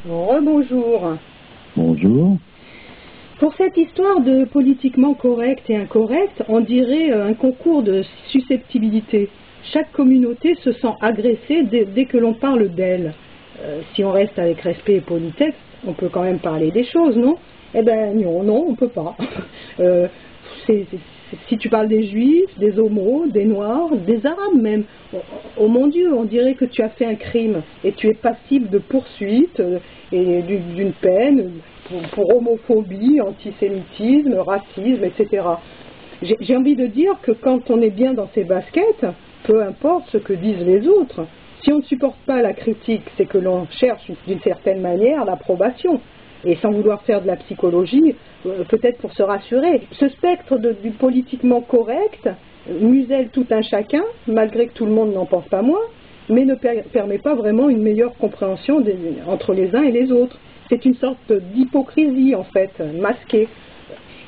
Rebonjour. Bonjour. Pour cette histoire de politiquement correct et incorrect, on dirait un concours de susceptibilité. Chaque communauté se sent agressée dès que l'on parle d'elle. Si on reste avec respect et politesse, on peut quand même parler des choses, non? Eh ben non, on peut pas. Si tu parles des juifs, des homos, des noirs, des arabes même, oh mon Dieu, on dirait que tu as fait un crime et tu es passible de poursuites et d'une peine pour homophobie, antisémitisme, racisme, etc. J'ai envie de dire que quand on est bien dans ses baskets, peu importe ce que disent les autres, si on ne supporte pas la critique, c'est que l'on cherche d'une certaine manière l'approbation. Et sans vouloir faire de la psychologie, peut-être pour se rassurer, ce spectre du politiquement correct muselle tout un chacun, malgré que tout le monde n'en pense pas moins, mais ne permet pas vraiment une meilleure compréhension entre les uns et les autres. C'est une sorte d'hypocrisie, en fait, masquée.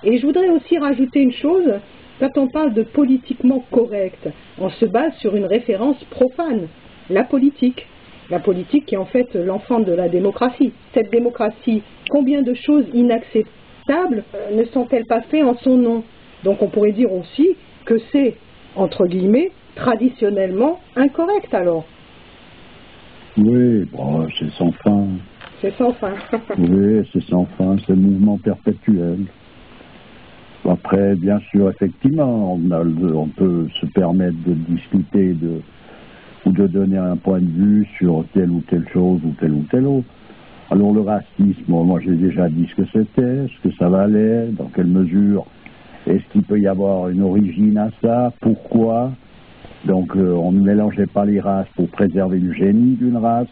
Et je voudrais aussi rajouter une chose, quand on parle de politiquement correct, on se base sur une référence profane, la politique. La politique qui est en fait l'enfant de la démocratie. Cette démocratie, combien de choses inacceptables ne sont-elles pas faites en son nom? Donc on pourrait dire aussi que c'est, entre guillemets, traditionnellement incorrect alors. Oui, bon, c'est sans fin. C'est sans fin. Oui, c'est sans fin, c'est le mouvement perpétuel. Après, bien sûr, effectivement, on peut se permettre de discuter ou de donner un point de vue sur telle ou telle chose ou telle autre. Alors le racisme, moi j'ai déjà dit ce que c'était, ce que ça valait, dans quelle mesure, est-ce qu'il peut y avoir une origine à ça, pourquoi. Donc on ne mélangeait pas les races pour préserver le génie d'une race,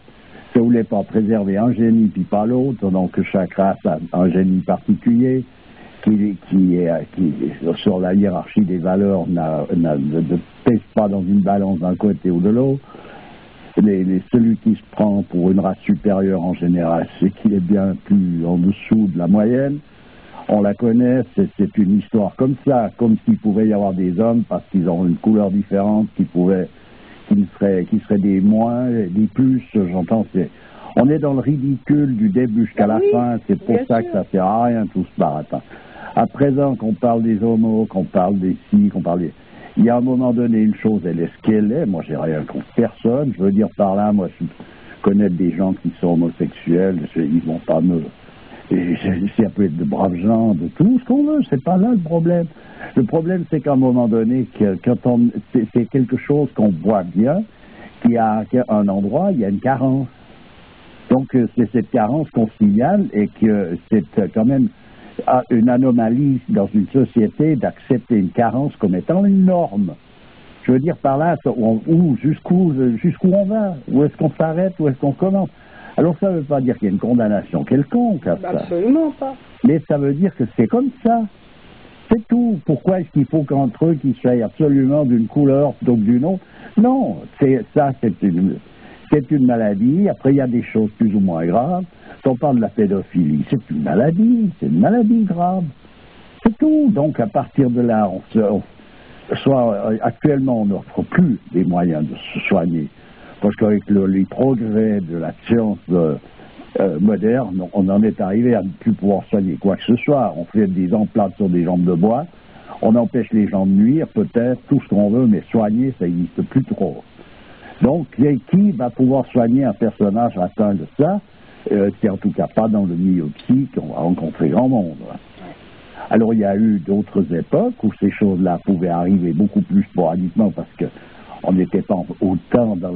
ça ne voulait pas préserver un génie puis pas l'autre, donc chaque race a un génie particulier qui sur la hiérarchie des valeurs ne pèse pas dans une balance d'un côté ou de l'autre. Celui qui se prend pour une race supérieure en général, c'est qu'il est bien plus en dessous de la moyenne. On la connaît, c'est une histoire comme ça, comme s'il pouvait y avoir des hommes parce qu'ils ont une couleur différente qui seraient des moins, des plus, j'entends. On est dans le ridicule du début jusqu'à la fin, c'est pour ça que ça sert à rien tout ce baratin. À présent qu'on parle des homos, qu'on parle des ci, qu'on parle des... Il y a à un moment donné une chose, elle est ce qu'elle est. Moi, j'ai rien contre personne. Je veux dire par là, moi, je connais des gens qui sont homosexuels. Ils vont pas me... Ça peut être de braves gens, de tout ce qu'on veut. C'est pas là le problème. Le problème, c'est qu'à un moment donné, c'est quelque chose qu'on voit bien, qu'à un endroit, il y a une carence. Donc, c'est cette carence qu'on signale et que c'est quand même une anomalie dans une société d'accepter une carence comme étant une norme. Je veux dire par là, jusqu'où on va, où est-ce qu'on s'arrête, où est-ce qu'on commence. Alors ça ne veut pas dire qu'il y a une condamnation quelconque à ça. Absolument pas. Mais ça veut dire que c'est comme ça. C'est tout. Pourquoi est-ce qu'il faut qu'entre eux qu'ils soient absolument d'une couleur plutôt que d'une autre? Non, c'est une maladie. Après, il y a des choses plus ou moins graves. Si on parle de la pédophilie, c'est une maladie grave. C'est tout. Donc, à partir de là, actuellement, on n'offre plus les moyens de se soigner. Parce qu'avec les progrès de la science moderne, on en est arrivé à ne plus pouvoir soigner quoi que ce soit. On fait des emplantes sur des jambes de bois. On empêche les gens de nuire, peut-être, tout ce qu'on veut, mais soigner, ça n'existe plus trop. Donc, qui va pouvoir soigner un personnage atteint de ça? C'est en tout cas pas dans le milieu psy qu'on va rencontrer grand monde. Alors, il y a eu d'autres époques où ces choses-là pouvaient arriver beaucoup plus sporadiquement parce qu'on n'était pas autant dans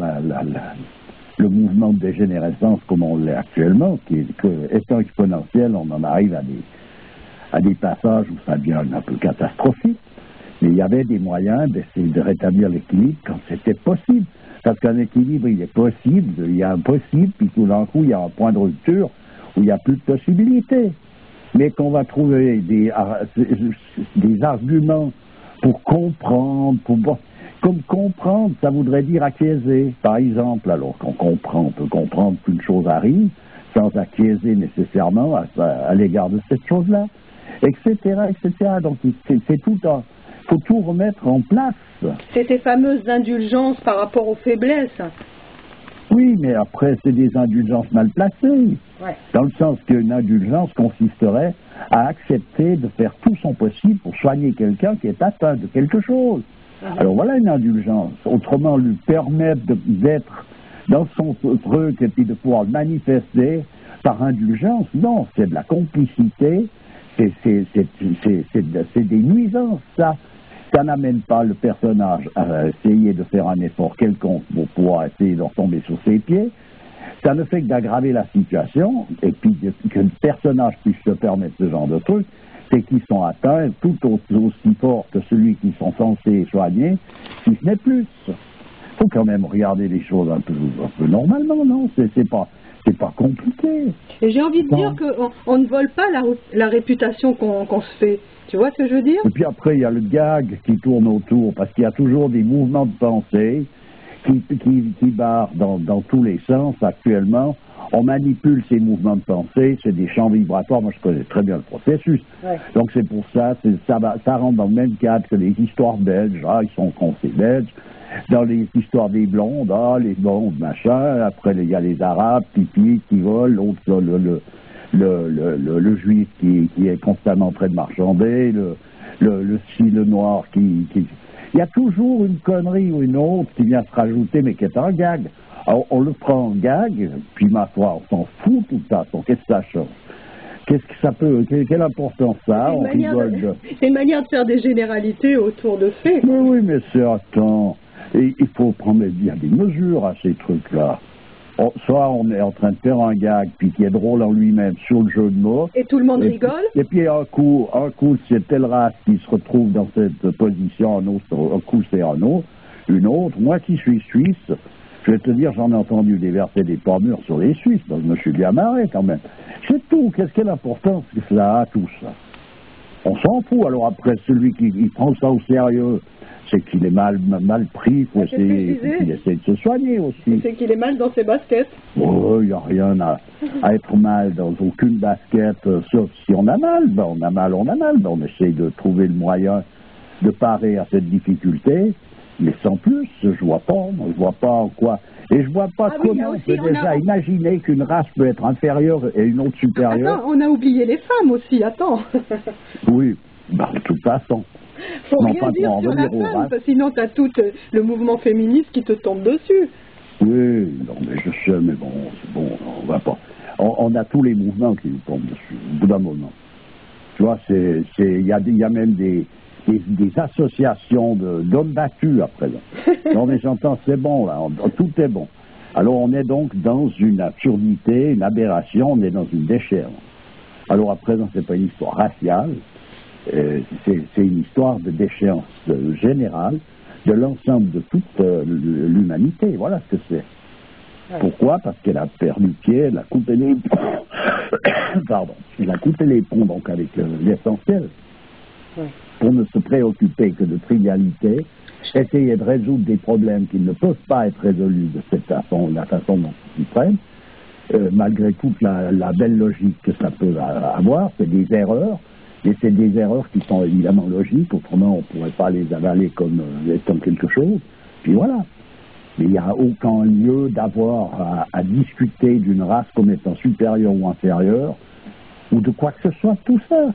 le mouvement de dégénérescence comme on l'est actuellement, qui est étant exponentiel, on en arrive à des passages où ça devient un peu catastrophique. Mais il y avait des moyens d'essayer de rétablir l'équilibre quand c'était possible. Parce qu'un équilibre, il est possible, il y a un possible, puis tout d'un coup, il y a un point de rupture où il n'y a plus de possibilités. Mais qu'on va trouver des arguments pour comprendre, comme comprendre, ça voudrait dire acquiescer. Par exemple, alors qu'on comprend, on peut comprendre qu'une chose arrive sans acquiescer nécessairement à l'égard de cette chose-là, etc., etc. Donc, c'est tout un... Il faut tout remettre en place. C'est ces fameuses indulgences par rapport aux faiblesses. Oui, mais après, c'est des indulgences mal placées. Ouais. Dans le sens qu'une indulgence consisterait à accepter de faire tout son possible pour soigner quelqu'un qui est atteint de quelque chose. Alors voilà une indulgence. Autrement, lui permettre d'être dans son truc et puis de pouvoir le manifester par indulgence, non, c'est de la complicité, c'est des nuisances, ça. Ça n'amène pas le personnage à essayer de faire un effort quelconque pour pouvoir essayer de retomber sur ses pieds. Ça ne fait que d'aggraver la situation, et puis que le personnage puisse se permettre ce genre de truc, c'est qu'ils sont atteints tout aussi fort que celui qu'ils sont censés soigner, si ce n'est plus. Il faut quand même regarder les choses un peu normalement, non? C'est pas compliqué. Et j'ai envie de dire qu'on ne vole pas la réputation qu'on se fait. Tu vois ce que je veux dire? Et puis après, il y a le gag qui tourne autour, parce qu'il y a toujours des mouvements de pensée qui barrent dans tous les sens actuellement. On manipule ces mouvements de pensée, c'est des champs vibratoires. Moi, je connais très bien le processus. Ouais. Donc, c'est pour ça, ça rentre dans le même cadre que les histoires belges. Ah, ils sont cons, c'est belges. Dans les histoires des blondes, les blondes, machin. Après, il y a les arabes, pipi, qui volent. L'autre, le juif qui est constamment en train de marchander. Le noir qui... Il y a toujours une connerie ou une autre qui vient se rajouter, mais qui est un gag. Alors, on le prend en gag, puis ma foi, on s'en fout tout ça. Qu'est-ce que ça change? Qu'est-ce que ça peut... Quelle importance ça a? C'est une manière de faire des généralités autour de faits. Mais oui, mais attends, il faut prendre bien des mesures à ces trucs-là. Soit on est en train de faire un gag, puis qui est drôle en lui-même sur le jeu de mots. Et tout le monde rigole. Et puis un coup c'est telle race qui se retrouve dans cette position, un coup c'est une autre. Moi qui suis suisse, je vais te dire, j'en ai entendu déverser des pommures sur les Suisses, donc je me suis bien marré quand même. C'est tout, quelle importance que cela a, tout ça? On s'en fout, alors après, celui qui prend ça au sérieux, c'est qu'il est mal pris, il qu'il essaie de se soigner aussi. C'est qu'il est mal dans ses baskets. Oh, il n'y a rien à être mal dans aucune basket, sauf si on a mal. On a mal. On essaie de trouver le moyen de parer à cette difficulté, mais sans plus, je vois pas en quoi. Et je vois pas comment on peut déjà imaginer qu'une race peut être inférieure et une autre supérieure. Attends, on a oublié les femmes aussi, attends. Oui, de toute façon. Faut rien dire sur la femme, sinon tu as tout le mouvement féministe qui te tombe dessus. Oui, non, mais je sais, mais bon, c'est bon, on va pas. On a tous les mouvements qui nous tombent dessus, au bout d'un moment. Tu vois, il y a même des associations d'hommes battus à présent. Non, mais j'entends, c'est bon, là, tout est bon. Alors, on est donc dans une absurdité, une aberration, on est dans une déchéance. Alors, à présent, c'est pas une histoire raciale. C'est une histoire de déchéance générale de l'ensemble de toute l'humanité. Voilà ce que c'est. Ouais. Pourquoi? Parce qu'elle a perdu pied, elle a coupé les pardon, elle a coupé les ponts donc avec l'essentiel. Ouais. Pour ne se préoccuper que de trivialités, essayer de résoudre des problèmes qui ne peuvent pas être résolus de cette façon, la façon dont ils prennent, malgré toute la belle logique que ça peut avoir, c'est des erreurs. Et c'est des erreurs qui sont évidemment logiques, autrement on ne pourrait pas les avaler comme étant quelque chose. Puis voilà. Mais il n'y a aucun lieu d'avoir à discuter d'une race comme étant supérieure ou inférieure, ou de quoi que ce soit, tout ça.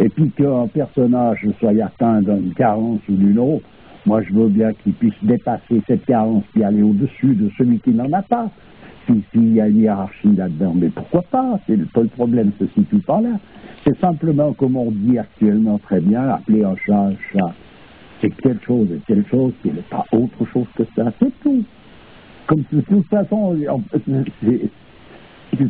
Et puis qu'un personnage soit atteint d'une carence ou d'une autre, moi je veux bien qu'il puisse dépasser cette carence et aller au-dessus de celui qui n'en a pas. S'il y a une hiérarchie là-dedans, mais pourquoi pas? Le problème ne se situe pas là. C'est simplement, comme on dit actuellement très bien, appeler un chat un chat. C'est telle chose et telle chose qui n'est pas autre chose que ça, c'est tout. Comme de toute façon,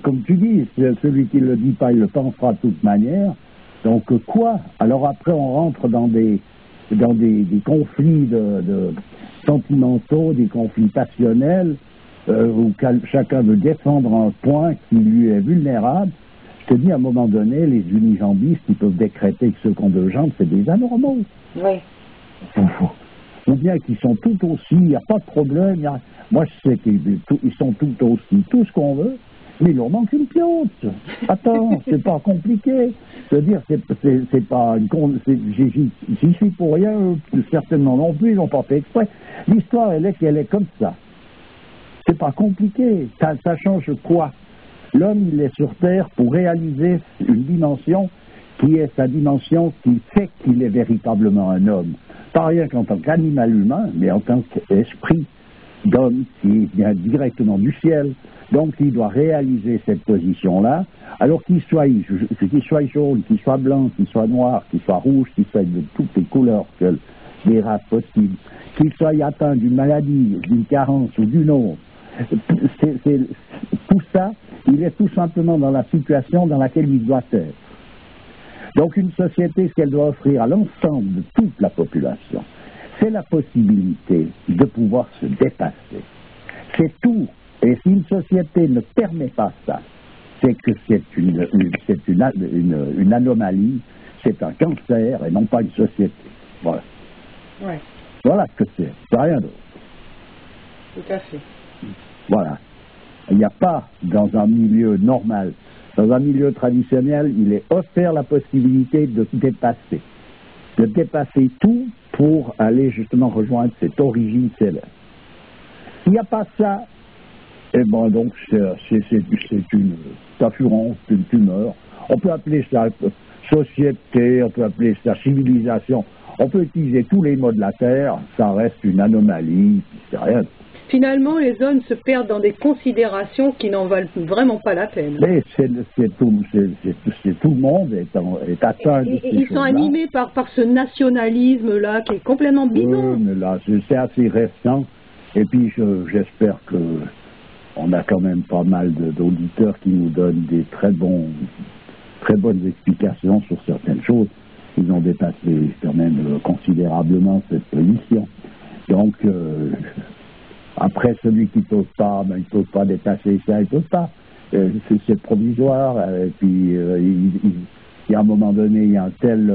comme tu dis, celui qui ne le dit pas, il le pensera de toute manière. Donc quoi? Alors après, on rentre dans des conflits de sentimentaux, des conflits passionnels, où chacun veut défendre un point qui lui est vulnérable. Je te dis, à un moment donné, les unijambistes, ils peuvent décréter que ceux qui ont deux jambes, c'est des anormaux. Oui. Ou bien qu'ils sont tout aussi, il n'y a pas de problème. Moi, je sais qu'ils sont tout aussi, tout ce qu'on veut, mais il leur manque une piote. Attends, c'est pas compliqué. Je veux dire, c'est pas j'y suis pour rien, certainement non plus, ils n'ont pas fait exprès. L'histoire, elle est qu'elle est comme ça. C'est pas compliqué. Ça change quoi? L'homme, il est sur Terre pour réaliser une dimension qui est sa dimension qui fait qu'il est véritablement un homme. Pas rien qu'en tant qu'animal humain, mais en tant qu'esprit d'homme qui vient directement du ciel. Donc il doit réaliser cette position-là, alors qu'il soit jaune, qu'il soit blanc, qu'il soit noir, qu'il soit rouge, qu'il soit de toutes les couleurs, des races possibles, qu'il soit atteint d'une maladie, d'une carence ou d'une autre. Tout ça, il est tout simplement dans la situation dans laquelle il doit être. Donc une société, ce qu'elle doit offrir à l'ensemble de toute la population, c'est la possibilité de pouvoir se dépasser. C'est tout. Et si une société ne permet pas ça, c'est que c'est une anomalie, c'est un cancer et non pas une société. Voilà. Ouais. Voilà ce que c'est rien d'autre. Tout à fait. Voilà. Il n'y a pas, dans un milieu normal, dans un milieu traditionnel, il est offert la possibilité de dépasser tout pour aller justement rejoindre cette origine céleste. S'il n'y a pas ça, eh ben donc c'est une assurance, une tumeur. On peut appeler ça société, on peut appeler ça civilisation, on peut utiliser tous les mots de la Terre, ça reste une anomalie, c'est rien. Finalement, les hommes se perdent dans des considérations qui n'en valent vraiment pas la peine. Mais tout le monde est atteint de ces choses-là. Ils sont animés par ce nationalisme-là qui est complètement bidon. Mais là, c'est assez récent. Et puis, j'espère que on a quand même pas mal d'auditeurs qui nous donnent des très bonnes explications sur certaines choses. Ils ont dépassé quand même considérablement cette position. Donc, après, celui qui ne peut pas, ben, il ne peut pas dépasser ça, il ne peut pas. C'est provisoire. Et puis, il y a un moment donné, il y a un tel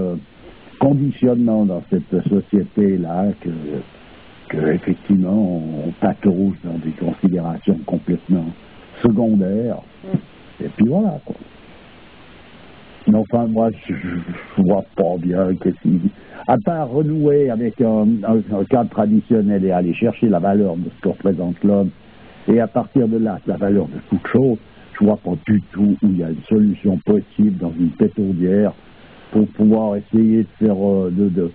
conditionnement dans cette société-là que effectivement, on patauge dans des considérations complètement secondaires. Et puis voilà, quoi. Mais enfin, moi, je vois pas bien à part renouer avec un cadre traditionnel et aller chercher la valeur de ce que représente l'homme, et à partir de là, la valeur de toute chose, je vois pas du tout où il y a une solution possible dans une pétrolière pour pouvoir essayer de faire de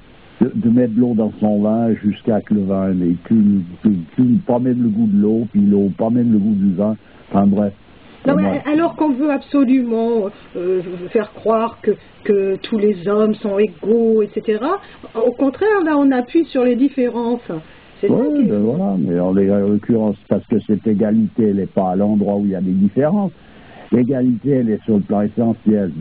mettre de l'eau dans son vin jusqu'à que le vin n'ait pas même le goût de l'eau, puis l'eau pas même le goût du vin. Enfin bref. Non, mais alors qu'on veut absolument faire croire que tous les hommes sont égaux, etc. Au contraire, là, on appuie sur les différences. Oui, ben voilà, mais en l'occurrence, parce que cette égalité, elle n'est pas à l'endroit où il y a des différences. L'égalité, elle est sur le plan essentiel.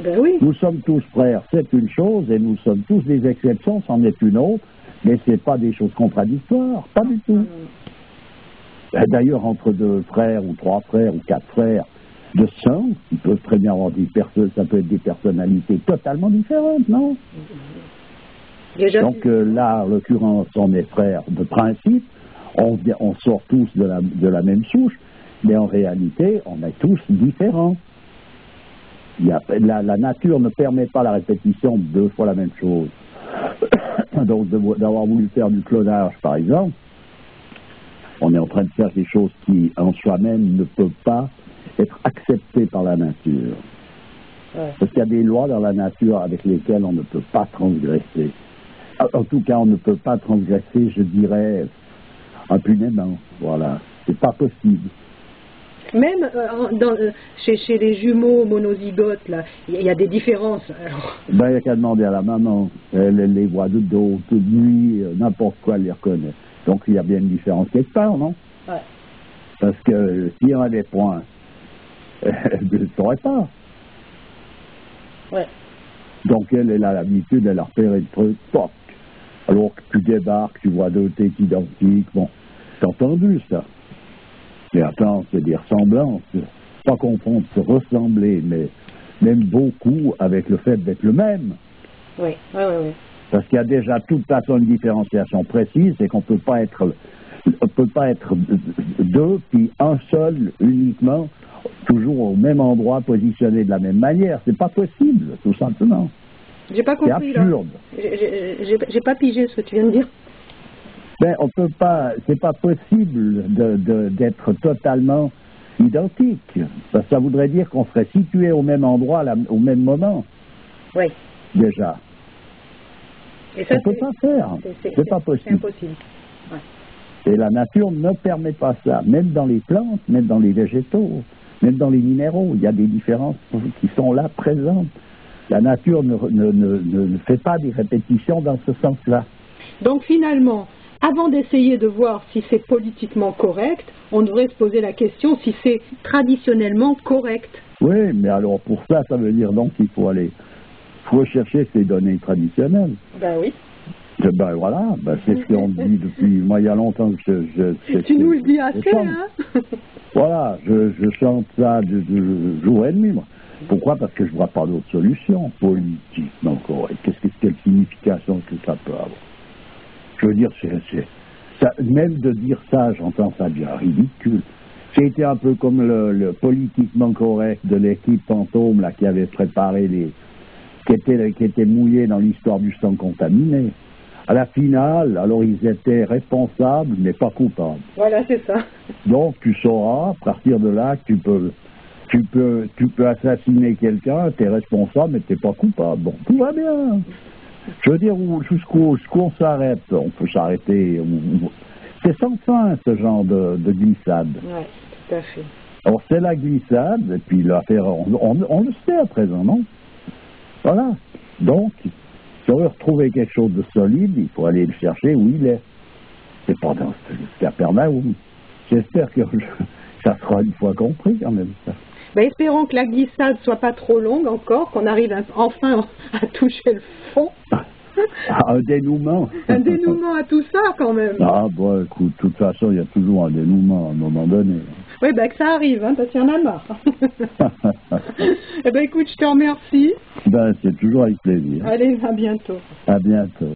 Ben oui. Nous sommes tous frères, c'est une chose, et nous sommes tous des exceptions, c'en est une autre, mais ce n'est pas des choses contradictoires, pas du tout. D'ailleurs, entre deux frères, ou trois frères, ou quatre frères de sang, ils peuvent très bien avoir ça peut être des personnalités totalement différentes, non? Donc là, en l'occurrence, on est frères de principe, on sort tous de la même souche, mais en réalité, on est tous différents. La nature ne permet pas la répétition de deux fois la même chose. Donc, d'avoir voulu faire du clonage, par exemple, on est en train de faire des choses qui, en soi-même, ne peuvent pas être acceptées par la nature. Ouais. Parce qu'il y a des lois dans la nature avec lesquelles on ne peut pas transgresser. En tout cas, on ne peut pas transgresser, je dirais, impunément. Voilà. C'est pas possible. Même chez les jumeaux monozygotes, là, il y a des différences. Alors. Ben, il n'y a qu'à demander à la maman. Elle les voit de dos, de nuit, n'importe quoi, elle les reconnaît. Donc, il y a bien une différence quelque part, non? Ouais. Parce que s'il y en a des points, elle ne le saurait pas. Ouais. Donc, elle a l'habitude, elle a repéré le truc, toc. Alors que tu débarques, tu vois deux têtes identiques, bon, c'est entendu, ça. Mais attends, c'est des ressemblances. Pas confondre se ressembler, mais même beaucoup avec le fait d'être le même. Oui, oui, oui. Parce qu'il y a déjà toute façon une différenciation précise, c'est qu'on ne peut pas être deux, puis un seul uniquement, toujours au même endroit, positionné de la même manière. C'est pas possible, tout simplement. J'ai pas compris. C'est absurde. J'ai pas pigé ce que tu viens de dire. Ben, on peut pas, c'est pas possible d'être totalement identique. Ça voudrait dire qu'on serait situé au même endroit, au même moment. Oui. Déjà. Et ça, on ne peut pas faire. C'est pas possible. C'est impossible. Ouais. Et la nature ne permet pas ça. Même dans les plantes, même dans les végétaux, même dans les minéraux, il y a des différences qui sont là présentes. La nature ne fait pas des répétitions dans ce sens-là. Donc finalement, avant d'essayer de voir si c'est politiquement correct, on devrait se poser la question si c'est traditionnellement correct. Oui, mais alors pour ça, ça veut dire donc qu'il faut aller rechercher ces données traditionnelles. Ben oui. Ben voilà, ben c'est ce qu'on dit depuis, moi il y a longtemps que tu nous le dis assez, hein. Voilà, je chante ça de jour et demi, moi. Pourquoi? Parce que je vois pas d'autre solution politiquement correcte. Quelle signification que ça peut avoir? Je veux dire, même de dire ça, j'entends ça déjà ridicule. J'ai été un peu comme le politiquement correct de l'équipe fantôme là qui avait préparé qui était mouillé dans l'histoire du sang contaminé. À la finale, alors ils étaient responsables mais pas coupables. Voilà, c'est ça. Donc tu sauras à partir de là que tu peux assassiner quelqu'un, tu es responsable mais tu n'es pas coupable. Bon, tout va bien. Je veux dire, jusqu'où on s'arrête, on peut s'arrêter. C'est sans fin, ce genre de glissade. Oui, tout à fait. Alors, c'est la glissade, et puis l'affaire, on le sait à présent, non? Voilà. Donc, si on veut retrouver quelque chose de solide, il faut aller le chercher où il est. C'est pas dans ce Capernaum. J'espère que ça sera une fois compris, quand même, ça. Ben, espérons que la glissade soit pas trop longue encore, qu'on arrive enfin à toucher le fond. Un dénouement. Un dénouement à tout ça, quand même. Ah, bon, écoute, de toute façon, il y a toujours un dénouement à un moment donné. Oui, ben que ça arrive, hein, parce qu'il y en a marre. Eh ben, écoute, je te remercie. Ben, c'est toujours avec plaisir. Allez, à bientôt. À bientôt.